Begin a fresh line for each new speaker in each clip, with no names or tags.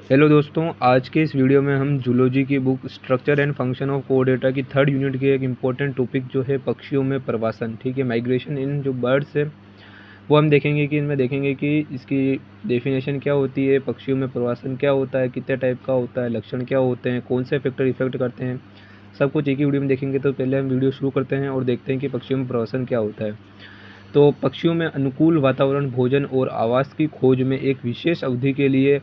Hello दोस्तों, आज के इस वीडियो में हम जूलॉजी की book structure and function of coordinator की थर्ड यूनिट के एक इम्पोर्टेंट टॉपिक जो है पक्षियों में प्रवासन, ठीक है, माइग्रेशन इन जो बर्ड्स है वो हम देखेंगे कि इनमें देखेंगे कि इसकी डेफिनेशन क्या होती है, पक्षियों में प्रवासन क्या होता है, कितने टाइप का होता है, लक्षण क्या होते हैं, कौन से फैक्टर इफेक्ट करते हैं, सब कुछ एक ही वीडियो में देखेंगे। तो पहले हम वीडियो शुरू करते हैं और देखते हैं कि पक्षियों में प्रवासन क्या होता है। तो पक्षियों में अनुकूल वातावरण, भोजन और आवास की खोज में एक विशेष अवधि के लिए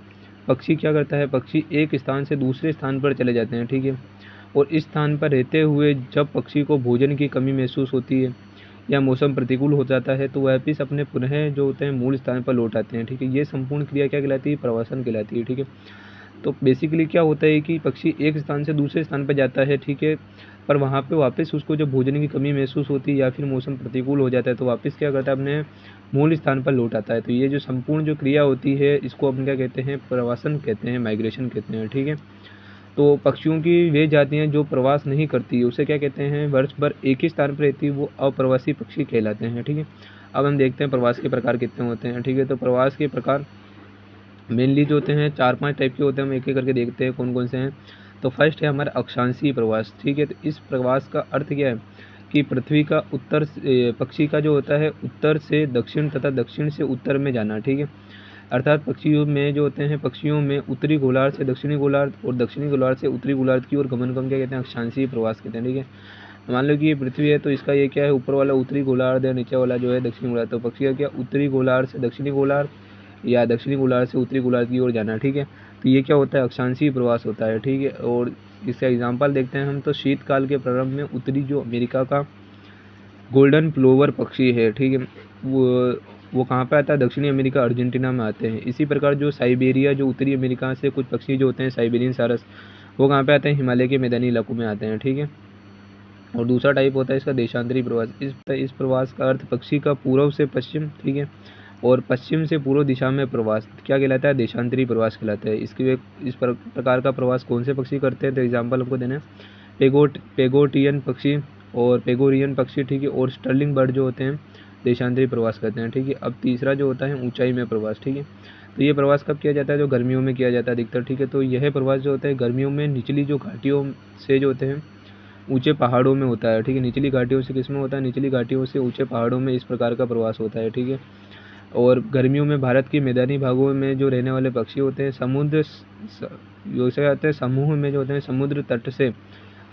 पक्षी क्या करता है, पक्षी एक स्थान से दूसरे स्थान पर चले जाते हैं, ठीक है। और इस स्थान पर रहते हुए जब पक्षी को भोजन की कमी महसूस होती है या मौसम प्रतिकूल हो जाता है तो वह वापिस अपने पुनः जो होते हैं मूल स्थान पर लौट आते हैं, ठीक है। ये संपूर्ण क्रिया क्या कहलाती है, प्रवासन कहलाती है, ठीक है। तो बेसिकली क्या होता है कि पक्षी एक स्थान से दूसरे स्थान पर जाता है, ठीक है, पर वहाँ पे वापस उसको जब भोजन की कमी महसूस होती है या फिर मौसम प्रतिकूल हो जाता है तो वापस क्या करता है, अपने मूल स्थान पर लौट आता है। तो ये जो संपूर्ण जो क्रिया होती है इसको अपन क्या कहते हैं, प्रवासन कहते हैं, माइग्रेशन कहते हैं, ठीक है। तो पक्षियों की वे जातियाँ जो प्रवास नहीं करती है उसे क्या कहते हैं, वर्ष भर एक ही स्थान पर रहती है, वो अप्रवासी पक्षी कहलाते हैं, ठीक है। अब हम देखते हैं प्रवास के प्रकार कितने होते हैं, ठीक है। तो प्रवास के प्रकार मेनली जो होते हैं 4-5 टाइप के होते हैं, हम एक एक करके देखते हैं कौन कौन से हैं। तो फर्स्ट है हमारा अक्षांशीय प्रवास, ठीक है। तो इस प्रवास का अर्थ क्या है कि पृथ्वी का उत्तर पक्षी का जो होता है उत्तर से दक्षिण तथा दक्षिण से उत्तर में जाना, ठीक है। अर्थात पक्षियों में जो होते हैं, पक्षियों में उत्तरी गोलार्ध से दक्षिणी गोलार्ध और दक्षिणी गोलार्ध से उत्तरी गोलार्ध की ओर गमन को हम क्या कहते हैं, अक्षांशीय प्रवास कहते हैं, ठीक है। मान लो कि ये पृथ्वी है तो इसका ये क्या है, ऊपर वाला उत्तरी गोलार्ध है, नीचे वाला जो है दक्षिणी गोलार्ध। तो पक्षी का क्या, उत्तरी गोलार्ध से दक्षिणी गोलार्ध या दक्षिणी गोलार्ध से उत्तरी गोलार्ध की ओर जाना, ठीक है। तो ये क्या होता है, अक्षांशीय प्रवास होता है, ठीक है। और इसका एग्जाम्पल देखते हैं हम, तो शीतकाल के प्रारंभ में उत्तरी जो अमेरिका का गोल्डन प्लोवर पक्षी है, ठीक है, वो कहाँ पे आता है, दक्षिणी अमेरिका अर्जेंटीना में आते हैं। इसी प्रकार जो साइबेरिया, जो उत्तरी अमेरिका से कुछ पक्षी जो होते हैं साइबेरियन सारस, वो कहाँ पे आते हैं, हिमालय के मैदानी इलाकों में आते हैं, ठीक है। और दूसरा टाइप होता है इसका देशांतरी प्रवास। इस प्रवास का अर्थ पक्षी का पूर्व से पश्चिम, ठीक है, और पश्चिम से पूर्व दिशा में प्रवास क्या कहलाता है, देशांतरी प्रवास कहलाता है। इस प्रकार का प्रवास कौन से पक्षी करते हैं, तो एग्जाम्पल हमको देना है पेगोटियन पक्षी और पेगोरियन पक्षी, ठीक है, और स्टर्लिंग बर्ड जो होते हैं देशांतरी प्रवास करते हैं, ठीक है। अब तीसरा जो होता है ऊंचाई में प्रवास, ठीक है। तो ये प्रवास कब किया जाता है, जो गर्मियों में किया जाता है अधिकतर, ठीक है। तो यह प्रवास जो होता है गर्मियों में निचली जो घाटियों से जो होते हैं ऊंचे पहाड़ों में होता है, ठीक है। निचली घाटियों से किस में होता है, निचली घाटियों से ऊंचे पहाड़ों में इस प्रकार का प्रवास होता है, ठीक है। और गर्मियों में भारत के मैदानी भागों में जो रहने वाले पक्षी होते हैं जैसे आते हैं समूह में जो होते हैं समुद्र तट से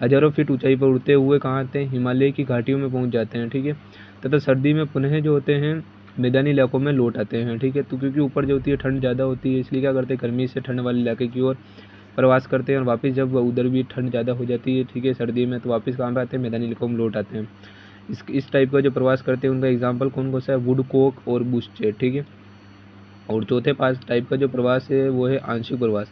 हजारों फीट ऊंचाई पर उड़ते हुए कहाँ आते हैं, हिमालय की घाटियों में पहुंच जाते हैं, ठीक है। तथा सर्दी में पुनः जो होते हैं मैदानी इलाकों में लौट आते हैं, ठीक है। तो क्योंकि ऊपर जो होती है ठंड ज़्यादा होती है, इसलिए क्या करते हैं, गर्मी से ठंड वाले इलाके की ओर प्रवास करते हैं और वापस जब उधर भी ठंड ज़्यादा हो जाती है, ठीक है, सर्दी में, तो वापस कहाँ पे आते हैं, मैदानी इलाकों में लौट आते हैं। इस टाइप का जो प्रवास करते हैं उनका एग्जाम्पल कौन कौन सा है, वुडकॉक और बुशचे, ठीक है। और चौथे पास टाइप का जो प्रवास है वो है आंशिक प्रवास।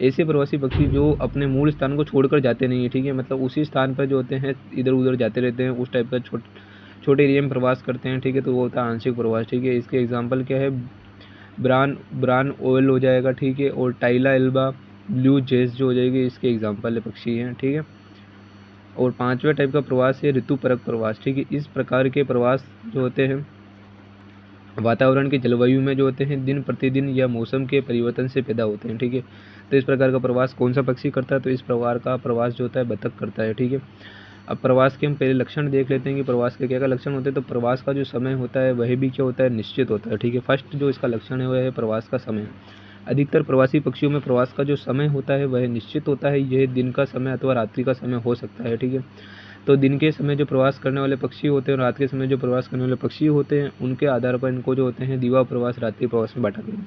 ऐसे प्रवासी पक्षी जो अपने मूल स्थान को छोड़कर जाते नहीं है, ठीक है, मतलब उसी स्थान पर जो होते हैं इधर उधर जाते रहते हैं, उस टाइप का छोटे एरिया में प्रवास करते हैं, ठीक है। तो वो होता है आंशिक प्रवास, ठीक है। इसके एग्जाम्पल क्या है, ब्रान ब्रान ओयल हो जाएगा, ठीक है, और टाइला एल्बा ब्लू जेस जो हो जाएगी, इसके एग्जाम्पल है पक्षी हैं, ठीक है। और पांचवें टाइप का प्रवास है ऋतुपरक प्रवास, ठीक है। इस प्रकार के प्रवास जो होते हैं वातावरण की जलवायु में जो होते हैं दिन प्रतिदिन या मौसम के परिवर्तन से पैदा होते हैं, ठीक है। तो इस प्रकार का प्रवास कौन सा पक्षी करता है, तो इस प्रकार का प्रवास जो होता है बतख करता है, ठीक है। अब प्रवास के हम पहले लक्षण देख लेते हैं कि प्रवास के क्या क्या लक्षण होते हैं। तो प्रवास का जो समय होता है वह भी क्या होता है, निश्चित होता है, ठीक है। फर्स्ट जो इसका लक्षण है वह है प्रवास का समय। अधिकतर प्रवासी पक्षियों में प्रवास का जो समय होता है वह निश्चित होता है। यह दिन का समय अथवा रात्रि का समय हो सकता है, ठीक है। तो दिन के समय जो प्रवास करने वाले पक्षी होते हैं और रात के समय जो प्रवास करने वाले पक्षी होते हैं उनके आधार पर इनको जो होते हैं दिवा प्रवास, रात्रि प्रवास में बांटा गया है।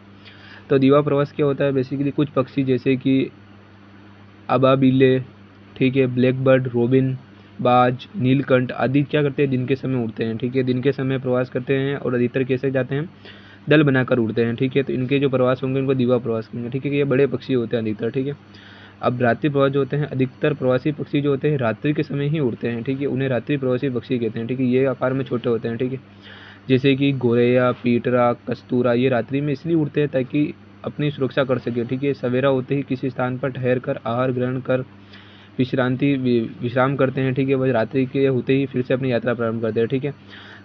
तो दिवा प्रवास क्या होता है, बेसिकली कुछ पक्षी जैसे कि अबाबिले, ठीक है, ब्लैक बर्ड, रोबिन, बाज, नीलकंठ आदि क्या करते हैं, दिन के समय उड़ते हैं, ठीक है। दिन के समय प्रवास करते हैं और अधिकतर कैसे जाते हैं, दल बनाकर उड़ते हैं, ठीक है। तो इनके जो प्रवास होंगे इनको दिवा प्रवास कहेंगे, ठीक है। ये बड़े पक्षी होते हैं अधिकतर, ठीक है। अब रात्रि प्रवास जो होते हैं, अधिकतर प्रवासी पक्षी जो होते हैं रात्रि के समय ही उड़ते हैं, ठीक है। उन्हें रात्रि प्रवासी पक्षी कहते हैं, ठीक है। ये आकार में छोटे होते हैं, ठीक है। जैसे कि गोरैया, पीटरा, कस्तूरा, ये रात्रि में इसलिए उड़ते हैं ताकि अपनी सुरक्षा कर सके, ठीक है। सवेरा होते ही किसी स्थान पर ठहर कर आहार ग्रहण कर विश्राम करते हैं, ठीक है। वह रात्रि के होते ही फिर से अपनी यात्रा प्रारंभ करते हैं, ठीक है।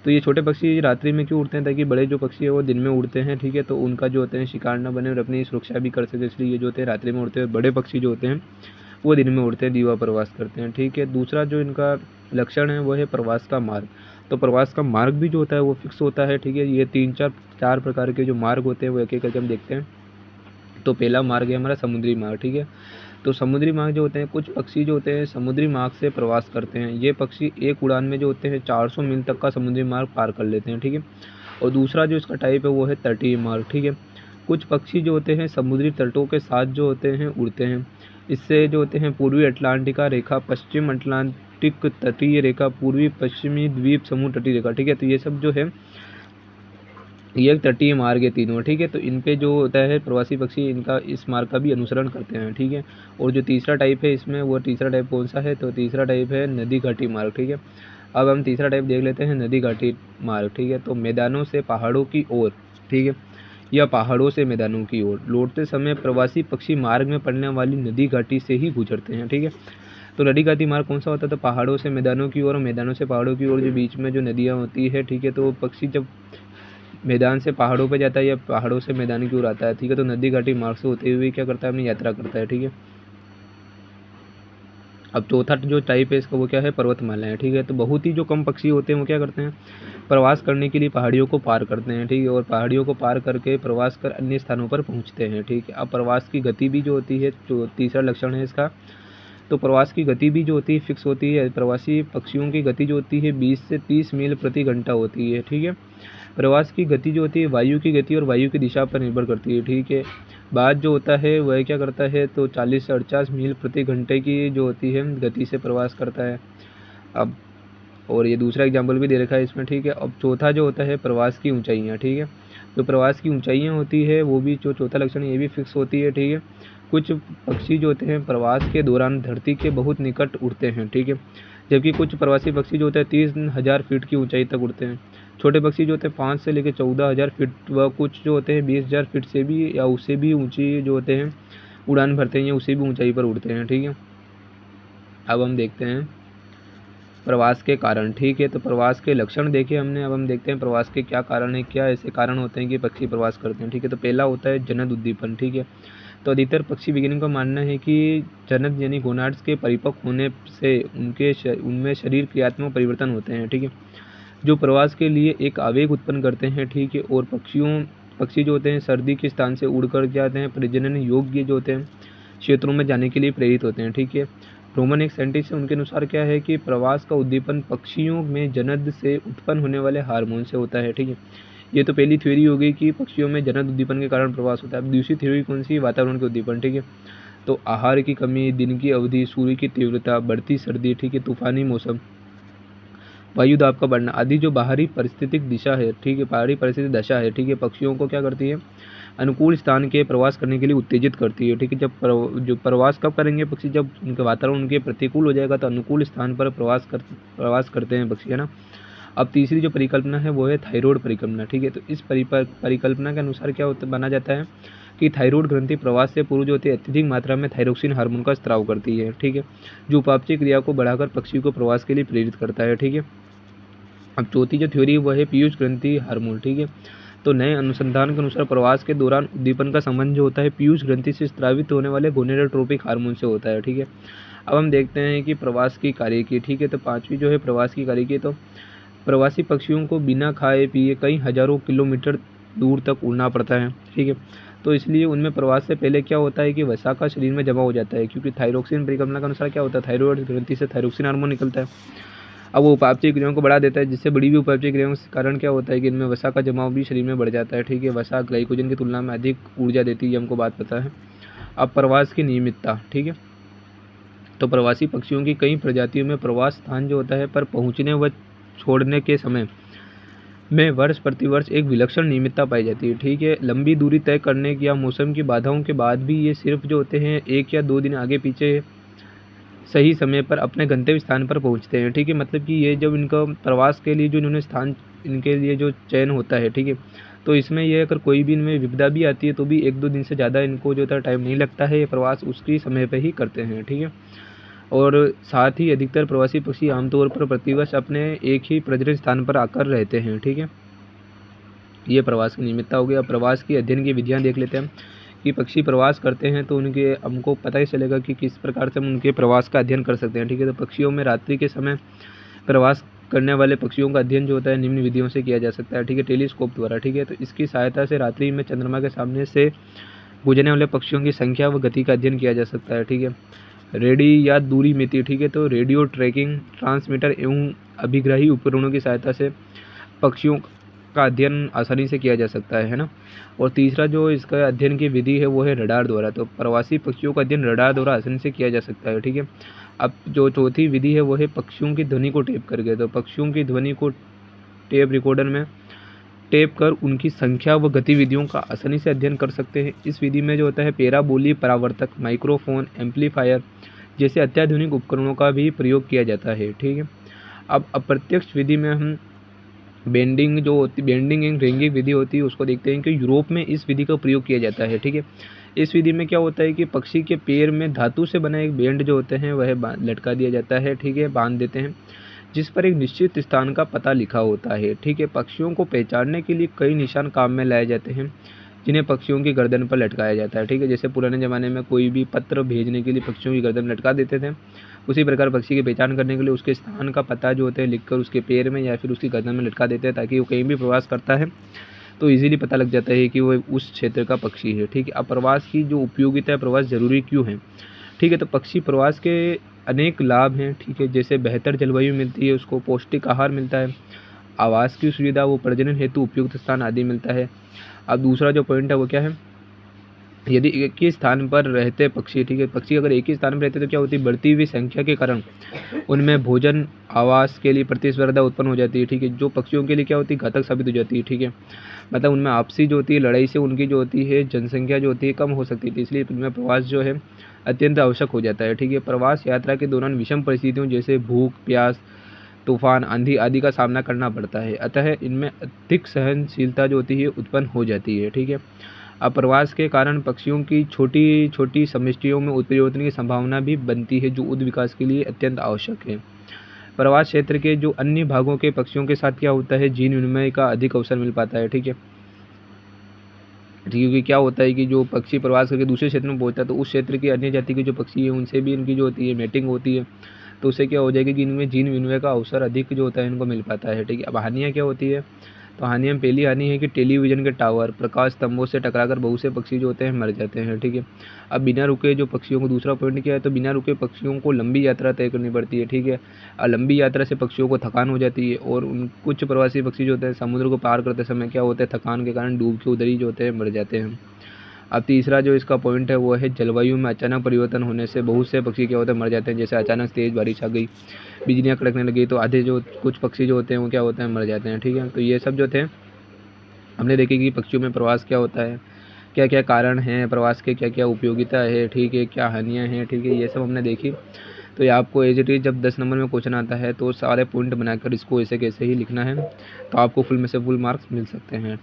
तो ये छोटे पक्षी रात्रि में क्यों उड़ते हैं, ताकि बड़े जो पक्षी है वो दिन में उड़ते हैं, ठीक है, तो उनका जो होते हैं शिकार ना बने और अपनी सुरक्षा भी कर सके, इसलिए ये जो होते हैं रात्रि में उड़ते हैं। बड़े पक्षी जो होते हैं वो दिन में उड़ते हैं, दीवा प्रवास करते हैं, ठीक है। दूसरा जो इनका लक्षण है वो है प्रवास का मार्ग। तो प्रवास का मार्ग भी जो होता है वो फिक्स होता है, ठीक है। ये चार प्रकार के जो मार्ग होते हैं वो एक एक करके हम देखते हैं। तो पहला मार्ग है हमारा समुद्री मार्ग, ठीक है। तो समुद्री मार्ग जो होते हैं, कुछ पक्षी जो होते हैं समुद्री मार्ग से प्रवास करते हैं। ये पक्षी एक उड़ान में जो होते हैं 400 मील तक का समुद्री मार्ग पार कर लेते हैं, ठीक है। और दूसरा जो इसका टाइप है वो है तटीय मार्ग, ठीक है। कुछ पक्षी जो होते हैं समुद्री तटों के साथ जो होते हैं उड़ते हैं। इससे जो होते हैं पूर्वी अटलांटिका रेखा, पश्चिम अटलांटिक तटीय रेखा, पूर्वी पश्चिमी द्वीप समूह तटीय रेखा, ठीक है। तो ये सब जो है ये तटीय मार्ग है तीनों, ठीक है। तो इन पे जो होता है प्रवासी पक्षी इनका इस मार्ग का भी अनुसरण करते हैं, ठीक है। और जो तीसरा टाइप है इसमें, वो तीसरा टाइप कौन सा है, तो तीसरा टाइप है नदी घाटी मार्ग, ठीक है। अब हम तीसरा टाइप देख लेते हैं नदी घाटी मार्ग, ठीक है। तो मैदानों से पहाड़ों की ओर, ठीक है, या पहाड़ों से मैदानों की ओर लौटते समय प्रवासी पक्षी मार्ग में पड़ने वाली नदी घाटी से ही गुजरते हैं, ठीक है। तो नदी घाटी मार्ग कौन सा होता है, तो पहाड़ों से मैदानों की ओर और मैदानों से पहाड़ों की ओर जो बीच में जो नदियाँ होती है, ठीक है। तो पक्षी जब मैदान से पहाड़ों पे जाता है या पहाड़ों से मैदान की ओर आता है, ठीक है, तो नदी घाटी मार्ग से होते हुए क्या करता है, अपनी यात्रा करता है, ठीक है। अब चौथा जो टाइप है इसका वो क्या है, पर्वतमालाएं, ठीक है। तो बहुत ही जो कम पक्षी होते हैं वो क्या करते हैं, प्रवास करने के लिए पहाड़ियों को पार करते हैं, ठीक है। और पहाड़ियों को पार करके प्रवास कर अन्य स्थानों पर पहुंचते हैं, ठीक है। अब प्रवास की गति भी जो होती है, जो तीसरा लक्षण है इसका, तो प्रवास की गति भी जो होती है फिक्स होती है। प्रवासी पक्षियों की गति जो होती है 20 से 30 मील प्रति घंटा होती है, ठीक है। प्रवास की गति जो होती है वायु की गति और वायु की दिशा पर निर्भर करती है, ठीक है। बाद जो होता है वह क्या करता है, तो 40 से 48 मील प्रति घंटे की जो होती है गति से प्रवास करता है। अब और ये दूसरा एग्जाम्पल भी दे रखा है इसमें, ठीक है। अब चौथा जो होता है प्रवास की ऊंचाइयाँ, ठीक है। जो प्रवास की ऊंचाइयाँ होती है वो भी जो चौथा लक्षण है ये भी फिक्स होती है, ठीक है। कुछ पक्षी जो होते हैं प्रवास के दौरान धरती के बहुत निकट उड़ते हैं, ठीक है। जबकि कुछ प्रवासी पक्षी जो होते हैं 30,000 फीट की ऊंचाई तक उड़ते हैं। छोटे पक्षी जो होते हैं 5 से लेकर 14,000 फीट व कुछ जो होते हैं 20,000 फीट से भी या उससे भी ऊंची जो होते हैं उड़ान भरते हैं या उससे भी ऊंचाई पर उड़ते हैं, ठीक है। अब हम देखते हैं प्रवास के कारण, ठीक है। तो प्रवास के लक्षण देखे हमने, अब हम देखते हैं प्रवास के क्या कारण है, क्या ऐसे कारण होते हैं कि पक्षी प्रवास करते हैं, ठीक है। तो पहला होता है जनन उद्दीपन, ठीक है। तो अधिकतर पक्षी वैज्ञानिकों का मानना है कि जनन यानी गोनाड्स के परिपक्व होने से उनमें शरीर क्रियात्मक परिवर्तन होते हैं, ठीक है, जो प्रवास के लिए एक आवेग उत्पन्न करते हैं, ठीक है। और पक्षी जो होते हैं सर्दी के स्थान से उड़कर जाते हैं प्रजनन योग्य जो होते हैं क्षेत्रों में जाने के लिए प्रेरित होते हैं, ठीक है। रोमन एक साइंटिस्ट है, उनके अनुसार क्या है कि प्रवास का उद्दीपन पक्षियों में जनन से उत्पन्न होने वाले हार्मोन से होता है, ठीक है। ये तो पहली थ्योरी हो गई कि पक्षियों में जनन उद्दीपन के कारण प्रवास होता है। अब दूसरी थ्योरी कौन सी, वातावरण के उद्दीपन, ठीक है। तो आहार की कमी, दिन की अवधि, सूर्य की तीव्रता, बढ़ती सर्दी, ठीक है, तूफानी मौसम, वायु दाब का बढ़ना आदि जो बाहरी परिस्थितिक दिशा है, ठीक है, बाहरी परिस्थिति दशा है, ठीक है, पक्षियों को क्या करती है, अनुकूल स्थान के प्रवास करने के लिए उत्तेजित करती है, ठीक है। जो प्रवास कब करेंगे पक्षी, जब उनके वातावरण उनके प्रतिकूल हो जाएगा तो अनुकूल स्थान पर प्रवास करते हैं पक्षी, है ना। अब तीसरी जो परिकल्पना है वो है थायराइड परिकल्पना, ठीक है। तो इस परिकल्पना के अनुसार क्या होता माना जाता है कि थायराइड ग्रंथि प्रवास से पूर्व जो होती है अत्यधिक मात्रा में थायरोक्सिन हार्मोन का स्त्राव करती है, ठीक है, जो उपापचय क्रिया को बढ़ाकर पक्षी को प्रवास के लिए प्रेरित करता है, ठीक है। अब चौथी जो थ्योरी वह है पीयूष ग्रंथि हार्मोन, ठीक है। तो नए अनुसंधान के अनुसार प्रवास के दौरान उद्दीपन का संबंध जो होता है पीयूष ग्रंथि से स्रावित होने वाले गोनेडोट्रोपिक हार्मोन से होता है, ठीक है। अब हम देखते हैं कि प्रवास की कार्यकी, ठीक है। तो पांचवी जो है प्रवास की कार्यकी, तो प्रवासी पक्षियों को बिना खाए पिए कई हजारों किलोमीटर दूर तक उड़ना पड़ता है, ठीक है। तो इसलिए उनमें प्रवास से पहले क्या होता है कि वसा का शरीर में जमा हो जाता है, क्योंकि थायरोक्सिन परिकल्पना के अनुसार क्या होता है थायराइड ग्रंथि से थायरोक्सिन हार्मोन निकलता है। अब वो उपापचय क्रियाओं को बढ़ा देता है, जिससे बड़ी हुई उपापचय क्रियाओं के कारण क्या होता है कि इनमें वसा का जमाव भी शरीर में बढ़ जाता है, ठीक है। वसा ग्लाइकोजन की तुलना में अधिक ऊर्जा देती है, ये हमको बात पता है। अब प्रवास की नियमितता, ठीक है। तो प्रवासी पक्षियों की कई प्रजातियों में प्रवास स्थान जो होता है पर पहुंचने व छोड़ने के समय में वर्ष प्रतिवर्ष एक विलक्षण नियमितता पाई जाती है, ठीक है। लंबी दूरी तय करने की या मौसम की बाधाओं के बाद भी ये सिर्फ जो होते हैं 1 या 2 दिन आगे पीछे सही समय पर अपने गंतव्य स्थान पर पहुंचते हैं, ठीक है। मतलब कि ये जब इनका प्रवास के लिए जो इन्होंने स्थान इनके लिए जो चयन होता है, ठीक है, तो इसमें ये अगर कोई भी इनमें विपदा भी आती है तो भी 1-2 दिन से ज़्यादा इनको जो होता है टाइम नहीं लगता है, ये प्रवास उसकी समय पर ही करते हैं, ठीक है। और साथ ही अधिकतर प्रवासी पक्षी आमतौर पर प्रतिवर्ष अपने एक ही प्रजनन स्थान पर आकर रहते हैं। ठीक है, ये प्रवास की नियमितता हो गया। प्रवास की अध्ययन की विधियाँ देख लेते हैं कि पक्षी प्रवास करते हैं तो उनके हमको पता ही चलेगा कि किस प्रकार से हम उनके प्रवास का अध्ययन कर सकते हैं। ठीक है, तो पक्षियों में रात्रि के समय प्रवास करने वाले पक्षियों का अध्ययन जो होता है निम्न विधियों से किया जा सकता है। ठीक है, टेलीस्कोप द्वारा। ठीक है, तो इसकी सहायता से रात्रि में चंद्रमा के सामने से गुजरने वाले पक्षियों की संख्या व गति का अध्ययन किया जा सकता है। ठीक है, रेडी या दूरी मिति। ठीक है, तो रेडियो ट्रैकिंग ट्रांसमीटर एवं अभिग्राही उपकरणों की सहायता से पक्षियों का अध्ययन आसानी से किया जा सकता है ना। और तीसरा जो इसका अध्ययन की विधि है वो है रडार द्वारा। तो प्रवासी पक्षियों का अध्ययन रडार द्वारा आसानी से किया जा सकता है। ठीक है, अब जो चौथी विधि है वो है पक्षियों की ध्वनि को टेप करके। तो पक्षियों की ध्वनि को टेप रिकॉर्डर में टेप कर उनकी संख्या व गतिविधियों का आसानी से अध्ययन कर सकते हैं। इस विधि में जो होता है पैराबोली परावर्तक, माइक्रोफोन, एम्पलीफायर जैसे अत्याधुनिक उपकरणों का भी प्रयोग किया जाता है। ठीक है, अब अप्रत्यक्ष विधि में हम बेंडिंग एंड रिंगिंग विधि होती है उसको देखते हैं कि यूरोप में इस विधि का प्रयोग किया जाता है। ठीक है, इस विधि में क्या होता है कि पक्षी के पैर में धातु से बना एक बैंड जो होते हैं वह लटका दिया जाता है। ठीक है, बांध देते हैं जिस पर एक निश्चित स्थान का पता लिखा होता है। ठीक है, पक्षियों को पहचानने के लिए कई निशान काम में लाए जाते हैं जिन्हें पक्षियों की गर्दन पर लटकाया जाता है। ठीक है, जैसे पुराने ज़माने में कोई भी पत्र भेजने के लिए पक्षियों की गर्दन लटका देते थे, उसी प्रकार पक्षी की पहचान करने के लिए उसके स्थान का पता जो होता है लिखकर उसके पैर में या फिर उसकी गर्दन में लटका देते हैं ताकि वो कहीं भी प्रवास करता है तो इजीली पता लग जाता है कि वो उस क्षेत्र का पक्षी है। ठीक है, अब प्रवास की जो उपयोगिता है, प्रवास ज़रूरी क्यों है। ठीक है, तो पक्षी प्रवास के अनेक लाभ हैं। ठीक है, जैसे बेहतर जलवायु मिलती है, उसको पौष्टिक आहार मिलता है, आवास की सुविधा, वो प्रजनन हेतु उपयुक्त स्थान आदि मिलता है। अब दूसरा जो पॉइंट है वो क्या है, यदि एक ही स्थान पर रहते पक्षी, ठीक है, पक्षी अगर एक ही स्थान पर रहते तो क्या होती है, बढ़ती हुई संख्या के कारण उनमें भोजन आवास के लिए प्रतिस्पर्धा उत्पन्न हो जाती है। ठीक है, जो पक्षियों के लिए क्या होती है, घातक साबित हो जाती है। ठीक है, मतलब उनमें आपसी जो होती है लड़ाई से उनकी जो होती है जनसंख्या जो होती है कम हो सकती थी, इसलिए उनमें प्रवास जो है अत्यंत आवश्यक हो जाता है। ठीक है, प्रवास यात्रा के दौरान विषम परिस्थितियों जैसे भूख, प्यास, तूफान, आंधी आदि का सामना करना पड़ता है, अतः इनमें अधिक सहनशीलता जो होती है उत्पन्न हो जाती है। ठीक है, अब प्रवास के कारण पक्षियों की छोटी छोटी समष्टियों में उत्परिवर्तन की संभावना भी बनती है जो उद्योग विकास के लिए अत्यंत आवश्यक है। प्रवास क्षेत्र के जो अन्य भागों के पक्षियों के साथ क्या होता है, जीन विनिमय का अधिक अवसर मिल पाता है। ठीक है, क्योंकि क्या होता है कि जो पक्षी प्रवास करके दूसरे क्षेत्र में पहुंचता है तो उस क्षेत्र की अन्य जाति के जो पक्षी हैं उनसे भी इनकी जो होती है मैटिंग होती है, तो उससे क्या हो जाएगा कि इनमें जीन विनिमय का अवसर अधिक जो होता है इनको मिल पाता है। ठीक है, अब हानियाँ क्या होती है, तो हानियाँ में पहली हानि है कि टेलीविज़न के टावर, प्रकाश स्तंभों से टकराकर बहुत से पक्षी जो होते हैं मर जाते हैं। ठीक है, अब बिना रुके जो पक्षियों को, दूसरा पॉइंट क्या है, तो बिना रुके पक्षियों को लंबी यात्रा तय करनी पड़ती है। ठीक है, लंबी यात्रा से पक्षियों को थकान हो जाती है और उन कुछ प्रवासी पक्षी जो होते हैं समुद्र को पार करते समय क्या होता है, थकान के कारण डूब के उधर ही जो होते हैं मर जाते हैं। अब तीसरा जो इसका पॉइंट है वो है जलवायु में अचानक परिवर्तन होने से बहुत से पक्षी क्या होते हैं मर जाते हैं। जैसे अचानक तेज़ बारिश आ गई, बिजलियाँ कड़कने लगी तो आधे जो कुछ पक्षी जो होते हैं वो क्या होते हैं मर जाते हैं। ठीक है, तो ये सब जो थे हमने देखे कि पक्षियों में प्रवास क्या होता है, क्या क्या कारण हैं प्रवास के, क्या क्या उपयोगिता है, ठीक है, क्या हानियाँ हैं। ठीक है, ये सब हमने देखी। तो ये आपको एज इट इज़ जब 10 नंबर में क्वेश्चन आता है तो सारे पॉइंट बनाकर इसको ऐसे कैसे ही लिखना है, तो आपको फुल में से फुल मार्क्स मिल सकते हैं।